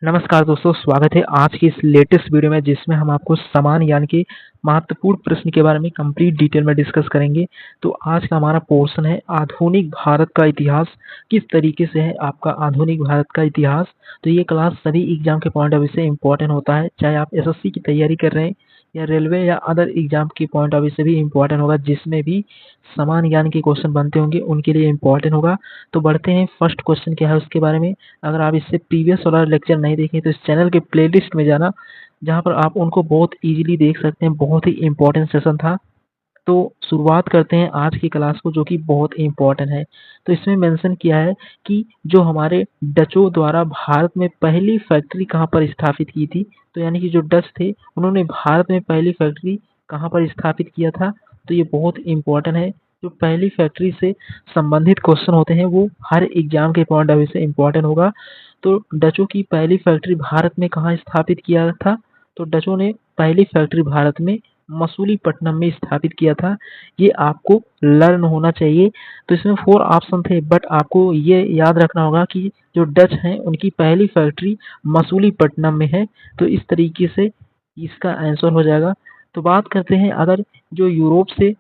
नमस्कार दोस्तों, स्वागत है आज की इस लेटेस्ट वीडियो में जिसमें हम आपको समान यान के महत्वपूर्ण प्रश्न के बारे में कंप्लीट डिटेल में डिस्कस करेंगे। तो आज का हमारा पोर्शन है आधुनिक भारत का इतिहास। किस तरीके से है आपका आधुनिक भारत का इतिहास। तो ये क्लास सभी एग्जाम के पॉइंट ऑफ व्यू से इम्पोर्टेंट होता है, चाहे आप एसएससी की तैयारी कर रहे हैं या रेलवे या अदर एग्जाम के पॉइंट ऑफ व्यू से भी इम्पोर्टेंट होगा। जिसमें भी समान यान के क्वेश्चन बनते होंगे उनके लिए इम्पोर्टेंट होगा। तो बढ़ते हैं, फर्स्ट क्वेश्चन क्या है उसके बारे में। अगर आप इससे प्रीवियस वाला लेक्चर नहीं देखें तो इस चैनल के प्लेलिस्ट में जाना, जहां पर आप उनको बहुत इजीली देख सकते हैं। बहुत ही इंपॉर्टेंट सेशन था। तो शुरुआत करते हैं आज की क्लास को, जो कि बहुत इंपॉर्टेंट है। तो इसमें मेंशन किया है कि जो हमारे डचों द्वारा भारत में पहली फैक्ट्री कहाँ पर स्थापित की थी। तो यानी कि जो डच थे उन्होंने भारत में पहली फैक्ट्री कहाँ पर स्थापित किया था। तो ये बहुत इंपॉर्टेंट है। जो पहली फैक्ट्री से संबंधित क्वेश्चन होते हैं वो हर एग्जाम के पॉइंट ऑफ व्यू से इम्पोर्टेंट होगा। तो डचों की पहली फैक्ट्री भारत में कहाँ स्थापित किया था। तो डचों ने पहली फैक्ट्री भारत में मसूलीपट्टनम में स्थापित किया था। ये आपको लर्न होना चाहिए। तो इसमें 4 ऑप्शन थे, बट आपको ये याद रखना होगा कि जो डच हैं उनकी पहली फैक्ट्री मसूलीपट्टनम में है। तो इस तरीके से इसका आंसर हो जाएगा। तो बात करते हैं, अगर जो यूरोप से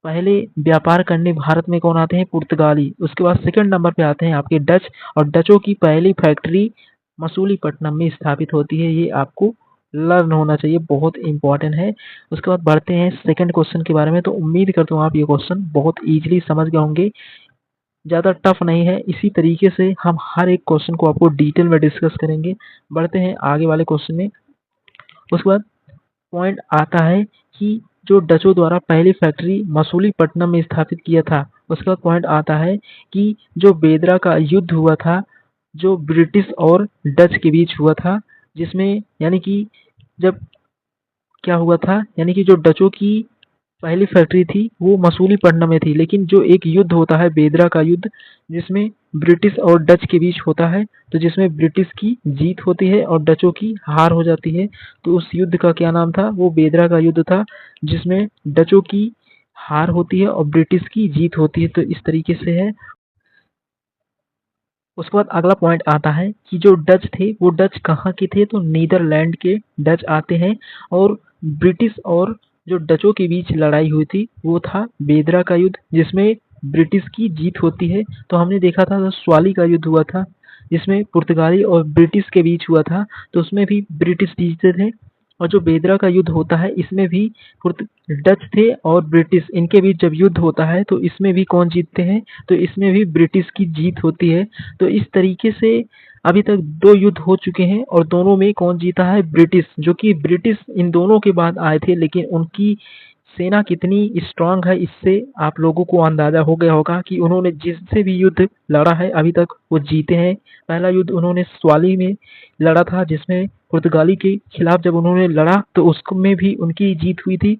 पहले व्यापार करने भारत में कौन आते हैं, पुर्तगाली। उसके बाद सेकंड नंबर पे आते हैं आपके डच, और डचों की पहली फैक्ट्री मसूलीपट्टनम में स्थापित होती है। ये आपको लर्न होना चाहिए, बहुत इंपॉर्टेंट है। उसके बाद बढ़ते हैं सेकंड क्वेश्चन के बारे में। तो उम्मीद करता हूँ आप ये क्वेश्चन बहुत इजीली समझ गए होंगे, ज़्यादा टफ नहीं है। इसी तरीके से हम हर एक क्वेश्चन को आपको डिटेल में डिस्कस करेंगे। बढ़ते हैं आगे वाले क्वेश्चन में। उसके बाद पॉइंट आता है कि जो डचों द्वारा पहली फैक्ट्री मसूलीपट्टनम में स्थापित किया था। उसके बाद पॉइंट आता है कि जो बेदरा का युद्ध हुआ था, जो ब्रिटिश और डच के बीच हुआ था, जिसमें यानी कि जब क्या हुआ था, यानी कि जो डचों की पहली फैक्ट्री थी वो मसूलीपट्टनम में थी, लेकिन जो एक युद्ध होता है बेदरा का युद्ध, जिसमें ब्रिटिश और डच के बीच होता है, तो जिसमें ब्रिटिश की जीत होती है और डचों की हार हो जाती है। तो उस युद्ध का क्या नाम था, वो बेदरा का युद्ध था, जिसमें डचों की हार होती है और ब्रिटिश की जीत होती है। तो इस तरीके से है। उसके बाद अगला पॉइंट आता है कि जो डच थे वो डच कहाँ के थे। तो नीदरलैंड के डच आते हैं। और ब्रिटिश और जो डचों के बीच लड़ाई हुई थी वो था बेदरा का युद्ध, जिसमें ब्रिटिश की जीत होती है। तो हमने देखा था स्वाली का युद्ध हुआ था, जिसमें पुर्तगाली और ब्रिटिश के बीच हुआ था। तो उसमें भी ब्रिटिश जीते थे। और जो बेदरा का युद्ध होता है इसमें भी डच थे और ब्रिटिश, इनके बीच जब युद्ध होता है तो इसमें भी कौन जीतते हैं, तो इसमें भी ब्रिटिश की जीत होती है। तो इस तरीके से अभी तक 2 युद्ध हो चुके हैं और दोनों में कौन जीता है, ब्रिटिश। जो कि ब्रिटिश इन दोनों के बाद आए थे, लेकिन उनकी सेना कितनी स्ट्रांग है इससे आप लोगों को अंदाजा हो गया होगा कि उन्होंने जिससे भी युद्ध लड़ा है अभी तक वो जीते हैं। पहला युद्ध उन्होंने स्वाली में लड़ा था, जिसमें पुर्तगाली के खिलाफ जब उन्होंने लड़ा तो उसमें भी उनकी जीत हुई थी।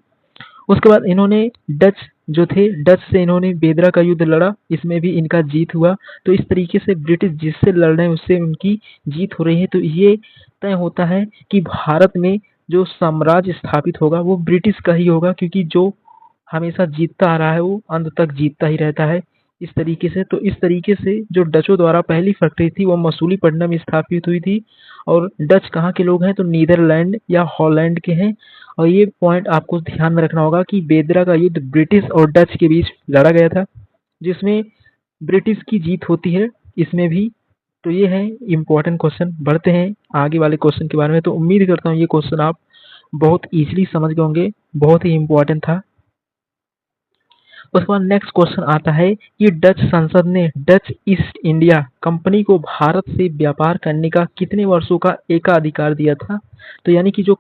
उसके बाद इन्होंने डच जो थे, डच से इन्होंने बेदरा का युद्ध लड़ा, इसमें भी इनका जीत हुआ। तो इस तरीके से ब्रिटिश जिससे लड़ रहे हैं उससे उनकी जीत हो रही है। तो ये तय होता है कि भारत में जो साम्राज्य स्थापित होगा वो ब्रिटिश का ही होगा, क्योंकि जो हमेशा जीतता आ रहा है वो अंत तक जीतता ही रहता है। इस तरीके से, तो इस तरीके से जो डचों द्वारा पहली फैक्ट्री थी वो मसूलीपट्टनम में स्थापित हुई थी। और डच कहाँ के लोग हैं, तो नीदरलैंड या हॉलैंड के हैं। और ये पॉइंट आपको ध्यान में रखना होगा कि बेदरा का युद्ध ब्रिटिश और डच के बीच लड़ा गया था, जिसमें ब्रिटिश की जीत होती है इसमें भी। तो ये है इम्पोर्टेंट क्वेश्चन। बढ़ते हैं आगे वाले क्वेश्चन के बारे में। तो उम्मीद करता हूँ ये क्वेश्चन आप बहुत इजीली समझ गए होंगे, बहुत ही इम्पोर्टेंट था। उसके बाद नेक्स्ट क्वेश्चन आता है कि डच संसद ने डच ईस्ट इंडिया कंपनी को भारत से व्यापार करने का कितने वर्षों का एकाधिकार दिया था। तो यानी कि जो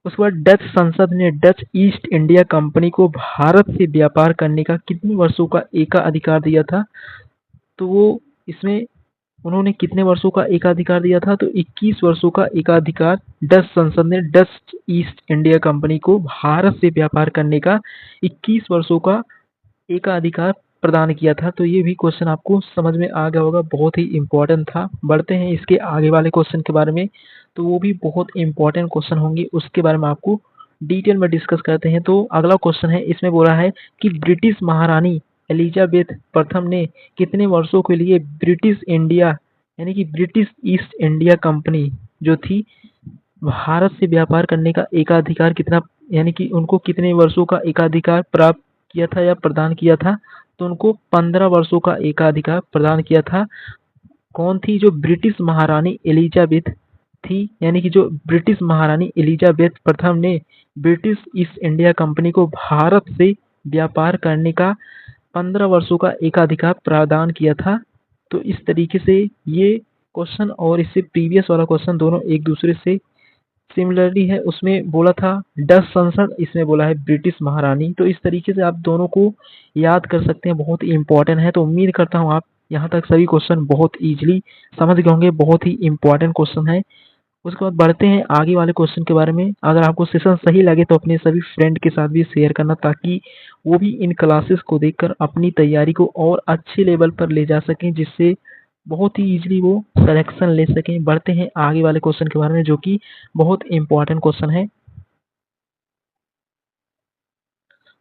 उसके बाद डच संसद ने डच ईस्ट इंडिया कंपनी को भारत से व्यापार करने का कितने वर्षों का एकाधिकार दिया था। तो वो इसमें उन्होंने कितने वर्षों का एकाधिकार दिया था, तो 21 वर्षों का एकाधिकार डच संसद ने डच ईस्ट इंडिया कंपनी को भारत से व्यापार करने का 21 वर्षों का एकाधिकार प्रदान किया था। तो ये भी क्वेश्चन आपको समझ में आ गया होगा, बहुत ही इंपॉर्टेंट था। बढ़ते हैं इसके आगे वाले क्वेश्चन के बारे में। तो वो भी बहुत इंपॉर्टेंट क्वेश्चन होंगे, उसके बारे में आपको डिटेल में डिस्कस करते हैं। तो अगला क्वेश्चन है, इसमें बोला है कि ब्रिटिश महारानी एलिजाबेथ प्रथम ने कितने वर्षों के लिए ब्रिटिश इंडिया यानी कि ब्रिटिश ईस्ट इंडिया कंपनी जो थी, भारत से व्यापार करने का एकाधिकार कितना, यानी कि उनको कितने वर्षों का एकाधिकार प्राप्त किया था या प्रदान किया था? तो उनको 15 वर्षों का एकाधिकार प्रदान किया था। कौन थी? जो ब्रिटिश महारानी एलिजाबेथ थी, यानी कि जो ब्रिटिश महारानी एलिजाबेथ प्रथम ने ब्रिटिश ईस्ट इंडिया कंपनी को भारत से व्यापार करने का 15 वर्षों का एकाधिकार प्रदान किया था। तो इस तरीके से ये क्वेश्चन और इससे प्रीवियस वाला क्वेश्चन दोनों एक दूसरे से सिमिलरली है। उसमें बोला था डच संसद, इसमें बोला है ब्रिटिश महारानी। तो इस तरीके से आप दोनों को याद कर सकते हैं, बहुत ही इंपॉर्टेंट है। तो उम्मीद करता हूँ आप यहाँ तक सभी क्वेश्चन बहुत इजीली समझ गए होंगे, बहुत ही इंपॉर्टेंट क्वेश्चन है। उसके बाद बढ़ते हैं आगे वाले क्वेश्चन के बारे में। अगर आपको सेशन सही लगे तो अपने सभी फ्रेंड के साथ भी शेयर करना, ताकि वो भी इन क्लासेस को देखकर अपनी तैयारी को और अच्छे लेवल पर ले जा सकें, जिससे बहुत ही इजीली वो सिलेक्शन ले सकें। बढ़ते हैं आगे वाले क्वेश्चन के बारे में, जो कि बहुत इंपॉर्टेंट क्वेश्चन है।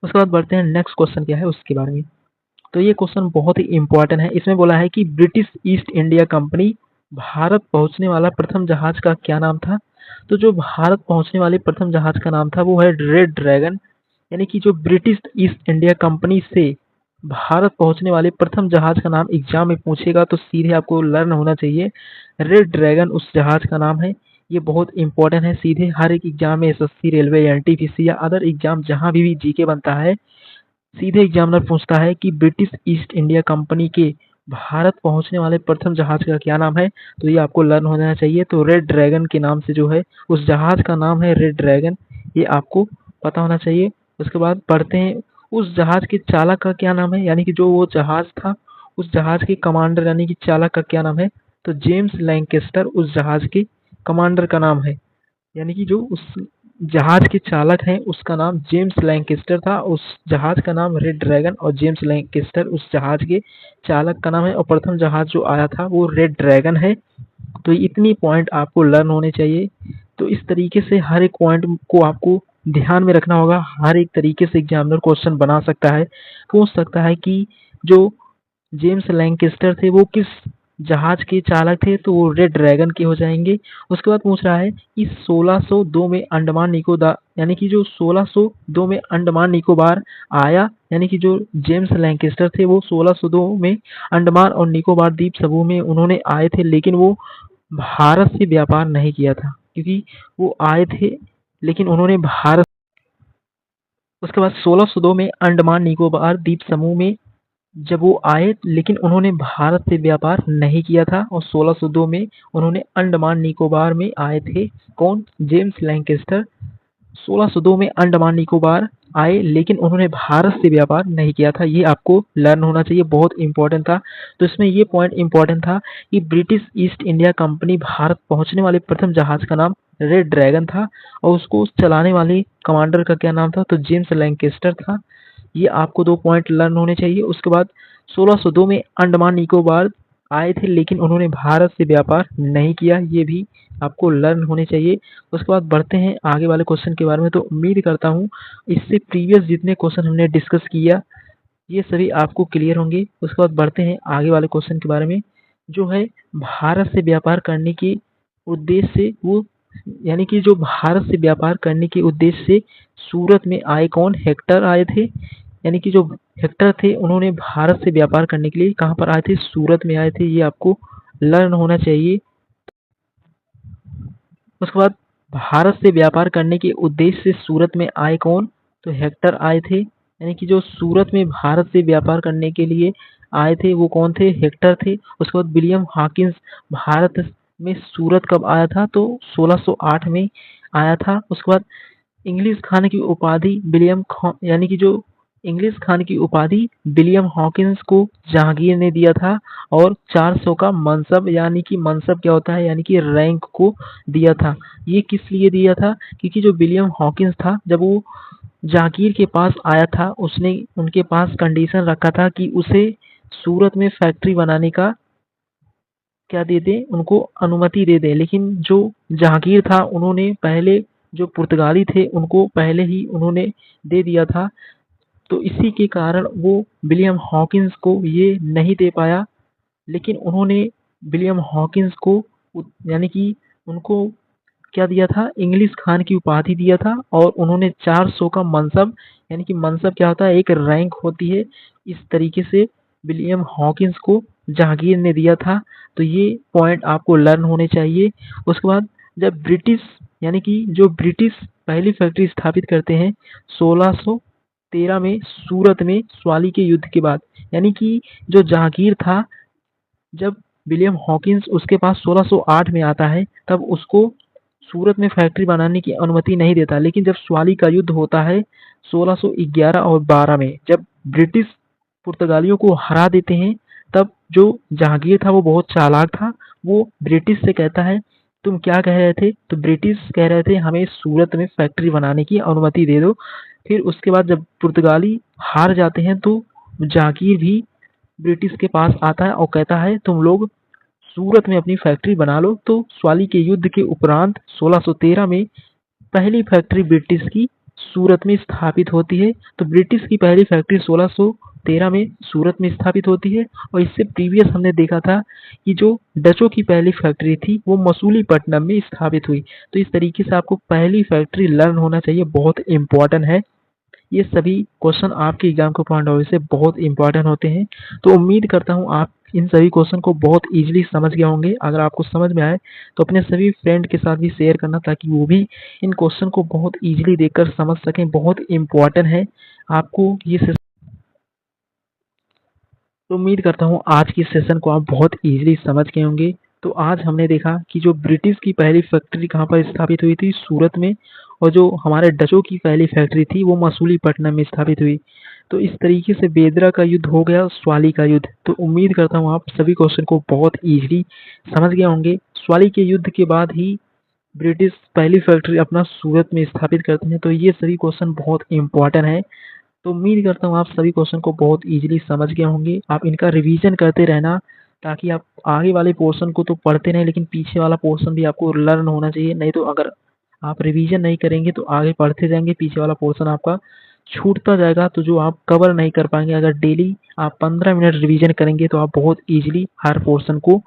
उसके बाद बढ़ते हैं नेक्स्ट क्वेश्चन क्या है उसके बारे में। तो ये क्वेश्चन बहुत ही इंपॉर्टेंट है। इसमें बोला है कि British east India company Bharat पहुंचने वाला प्रथम जहाज का क्या नाम था? तो जो भारत पहुंचने वाले प्रथम जहाज का नाम था वो है रेड ड्रैगन। यानी कि जो ब्रिटिश ईस्ट इंडिया कंपनी से भारत पहुंचने वाले प्रथम जहाज का नाम एग्जाम में पूछेगा तो सीधे आपको लर्न होना चाहिए, रेड ड्रैगन उस जहाज का नाम है। ये बहुत इंपॉर्टेंट है, सीधे हर एक एग्जाम में एसएससी, रेलवे, एनटीपीसी या अदर एग्जाम जहां भी जीके बनता है, सीधे एग्जामिनर पूछता है कि ब्रिटिश ईस्ट इंडिया कंपनी के भारत पहुंचने वाले प्रथम जहाज का क्या नाम है। तो ये आपको लर्न हो जाना चाहिए। तो रेड ड्रैगन के नाम से जो है उस जहाज का नाम है रेड ड्रैगन, ये आपको पता होना चाहिए। उसके बाद पढ़ते हैं उस जहाज के चालक का क्या नाम है, यानी कि जो वो जहाज था उस जहाज के कमांडर यानी कि चालक का क्या नाम है? तो जेम्स लैंकेस्टर उस जहाज के कमांडर का नाम है। यानी कि जो उस जहाज के चालक हैं उसका नाम जेम्स लैंकेस्टर था, उस जहाज का नाम रेड ड्रैगन, और जेम्स लैंकेस्टर उस जहाज के चालक का नाम है, और प्रथम जहाज जो आया था वो रेड ड्रैगन है। तो इतनी पॉइंट आपको लर्न होने चाहिए। तो इस तरीके से हर एक पॉइंट को आपको ध्यान में रखना होगा। हर एक तरीके से एग्जामिनर क्वेश्चन बना सकता है, पूछ सकता है कि जो जेम्स लैंकेस्टर थे वो किस जहाज के चालक थे, तो वो रेड ड्रैगन के हो जाएंगे। उसके बाद पूछ रहा है कि 1602 में अंडमान निकोबार, यानी कि जो 1602 में अंडमान निकोबार आया, यानी कि जो जेम्स लैंकेस्टर थे वो 1602 में अंडमान और निकोबार द्वीप समूह में उन्होंने आए थे, लेकिन वो भारत से व्यापार नहीं किया था, क्योंकि वो आए थे लेकिन उन्होंने भारत। उसके बाद 1602 में अंडमान निकोबार द्वीप समूह में जब वो आए, लेकिन उन्होंने भारत से व्यापार नहीं किया था, और 1602 में उन्होंने अंडमान निकोबार में आए थे। कौन? जेम्स लैंकेस्टर 1602 में अंडमान निकोबार आए, लेकिन उन्होंने भारत से व्यापार नहीं किया था। ये आपको लर्न होना चाहिए, बहुत इंपॉर्टेंट था। तो इसमें ये पॉइंट इंपॉर्टेंट था कि British east India company Bharat पहुंचने वाले प्रथम जहाज का नाम रेड ड्रैगन था, और उसको चलाने वाले कमांडर का क्या नाम था? तो जेम्स लैंकेस्टर था। ये आपको 2 पॉइंट लर्न होने चाहिए। उसके बाद 1602 में अंडमान निकोबार आए थे, लेकिन उन्होंने भारत से व्यापार नहीं किया, ये भी आपको लर्न होने चाहिए। उसके बाद बढ़ते हैं आगे वाले क्वेश्चन के बारे में। तो उम्मीद करता हूँ इससे प्रीवियस जितने क्वेश्चन हमने डिस्कस किया ये सभी आपको क्लियर होंगे। उसके बाद बढ़ते हैं आगे वाले क्वेश्चन के बारे में, जो है भारत से व्यापार करने के उद्देश्य से वो, यानी कि जो भारत से व्यापार करने के उद्देश्य से सूरत में आए कौन? हेक्टर आए थे। यानी कि जो हेक्टर थे उन्होंने भारत से व्यापार करने के लिए कहाँ पर आए थे? सूरत में आए थे। ये आपको लर्न होना चाहिए। उसके बाद भारत से व्यापार करने के उद्देश्य से सूरत में आए कौन? तो हेक्टर आए थे। यानी कि जो सूरत में भारत से व्यापार करने के लिए आए थे वो कौन थे? हेक्टर थे। उसके बाद विलियम हॉकिंस भारत में सूरत कब आया था? तो 1608 में आया था। उसके बाद इंग्लिश खान की उपाधि विलियम यानी कि जो इंग्लिश खान की उपाधि विलियम हॉकिंस को जहांगीर ने दिया था, और 400 का मनसब, यानी कि मनसब क्या होता है? यानी कि रैंक को दिया था। ये किस लिए दिया था? क्योंकि जो विलियम हॉकिंस था जब वो जहांगीर के पास आया था उसने उनके पास कंडीशन रखा था कि उसे सूरत में फैक्ट्री बनाने का क्या दे दें, उनको अनुमति दे दें। लेकिन जो जहांगीर था उन्होंने पहले, जो पुर्तगाली थे उनको पहले ही उन्होंने दे दिया था। तो इसी के कारण वो विलियम हॉकिंस को ये नहीं दे पाया। लेकिन उन्होंने विलियम हॉकिंस को यानी कि उनको क्या दिया था, इंग्लिश खान की उपाधि दिया था और उन्होंने 400 का मनसब, यानी कि मनसब क्या होता है, एक रैंक होती है, इस तरीके से विलियम हॉकिंस को जहांगीर ने दिया था। तो ये पॉइंट आपको लर्न होने चाहिए। उसके बाद जब ब्रिटिश, यानी कि जो ब्रिटिश पहली फैक्ट्री स्थापित करते हैं 1613 में सूरत में स्वाली के युद्ध के बाद, यानी कि जो जहांगीर था, जब विलियम हॉकिंस उसके पास 1608 में आता है तब उसको सूरत में फैक्ट्री बनाने की अनुमति नहीं देता। लेकिन जब स्वाली का युद्ध होता है 1611 और 12 में, जब ब्रिटिश पुर्तगालियों को हरा देते हैं, तब जो जहांगीर था वो बहुत चालाक था। वो ब्रिटिश से कहता है तुम क्या कह रहे थे, तो ब्रिटिश कह रहे थे हमें सूरत में फैक्ट्री बनाने की अनुमति दे दो। फिर उसके बाद जब पुर्तगाली हार जाते हैं तो जहांगीर भी ब्रिटिश के पास आता है और कहता है तुम लोग सूरत में अपनी फैक्ट्री बना लो। तो स्वाली के युद्ध के उपरांत 1613 में पहली फैक्ट्री ब्रिटिश की सूरत में स्थापित होती है। तो ब्रिटिश की पहली फैक्ट्री 1613 में सूरत में स्थापित होती है। और इससे प्रीवियस हमने देखा था कि जो डचों की पहली फैक्ट्री थी वो मसूलीपट्टनम में स्थापित हुई। तो इस तरीके से आपको पहली फैक्ट्री लर्न होना चाहिए, बहुत इंपॉर्टेंट है। ये सभी क्वेश्चन आपके एग्जाम के पॉइंट ऑफ व्यू से बहुत इंपॉर्टेंट होते हैं। तो उम्मीद करता हूँ आप इन सभी क्वेश्चन को बहुत इजीली समझ गए होंगे। अगर आपको समझ में आए तो अपने सभी फ्रेंड के साथ भी शेयर करना, ताकि वो भी इन क्वेश्चन को बहुत इजीली देखकर समझ सकें। बहुत इंपॉर्टेंट है आपको ये सेशन। तो उम्मीद करता हूँ आज की सेशन को आप बहुत इजीली समझ गए होंगे। तो आज हमने देखा कि जो ब्रिटिश की पहली फैक्ट्री कहाँ पर स्थापित हुई थी, सूरत में, और जो हमारे डचों की पहली फैक्ट्री थी वो मसूलीपट्टनम में स्थापित हुई। तो इस तरीके से बेदरा का युद्ध हो गया, स्वाली का युद्ध। तो उम्मीद करता हूँ आप सभी क्वेश्चन को बहुत इजीली समझ गए होंगे। स्वाली के युद्ध के बाद ही ब्रिटिश पहली फैक्ट्री अपना सूरत में स्थापित करते हैं। तो ये सभी क्वेश्चन बहुत इंपॉर्टेंट है। तो उम्मीद करता हूँ आप सभी क्वेश्चन को बहुत इजीली समझ गए होंगे। आप इनका रिवीजन करते रहना, ताकि आप आगे वाले पोर्शन को तो पढ़ते नहीं, लेकिन पीछे वाला पोर्शन भी आपको लर्न होना चाहिए। नहीं तो अगर आप रिवीजन नहीं करेंगे तो आगे पढ़ते जाएंगे, पीछे वाला पोर्शन आपका छूटता जाएगा, तो जो आप कवर नहीं कर पाएंगे। अगर डेली आप 15 मिनट रिवीजन करेंगे तो आप बहुत इजीली हर पोर्शन को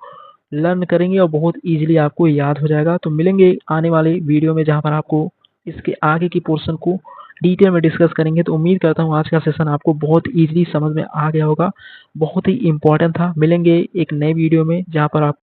लर्न करेंगे और बहुत इजीली आपको याद हो जाएगा। तो मिलेंगे आने वाले वीडियो में, जहाँ पर आपको इसके आगे की पोर्शन को डिटेल में डिस्कस करेंगे। तो उम्मीद करता हूँ आज का सेशन आपको बहुत इजीली समझ में आ गया होगा, बहुत ही इंपॉर्टेंट था। मिलेंगे एक नए वीडियो में, जहाँ पर आप